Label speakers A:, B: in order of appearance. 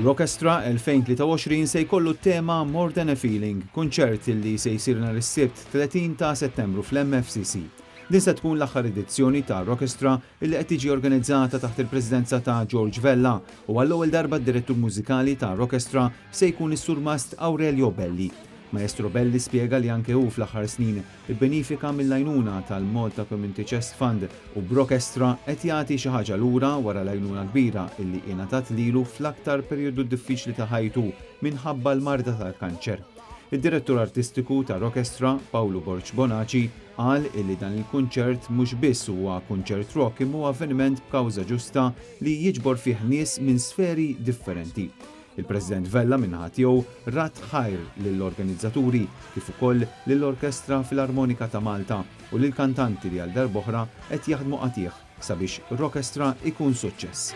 A: Rockestra 2023 se jkollu t-tema More Than a Feeling, kunċert li se jsir nhar is-Sibt 30 ta' Settembru fl-MFCC. Din se tkun l-aħħar edizzjoni ta' Rockestra illi qed tiġi organizzata taħt il-Presidenza ta' George Vella u għall-ewwel darba d-direttur mużikali ta' Rockestra se jkun is-Surmast Aurelio Belli. Maestro Belli spjega li anke hu fl-aħħar snin il-benifika mill-għajnuna tal-Malta Community Chest Fund u b'Rockestra qed jagħti xi ħaġa lura wara l-għajnuna kbira illi ingħatat lilu fl-aktar perjodu diffiċli ta' ħajtu minħabba l-marda tal-kanċer. Id-direttur artistiku ta' Rockestra, Paolo Borch Bonaci, qal illi dan il-kunċert mhux biss huwa kunċert rock imma avveniment b'kawża ġusta li jiġbor fih nies minn sferi differenti. Il-President Vella minnaħat tiegħu rat ħajr lill-organizzaturi kif ukoll lill-Orkestra Filarmonika ta' Malta u lill-kantanti li għal darb'oħra qed jaħdmu qatih sabiex Rockestra ikun suċċess.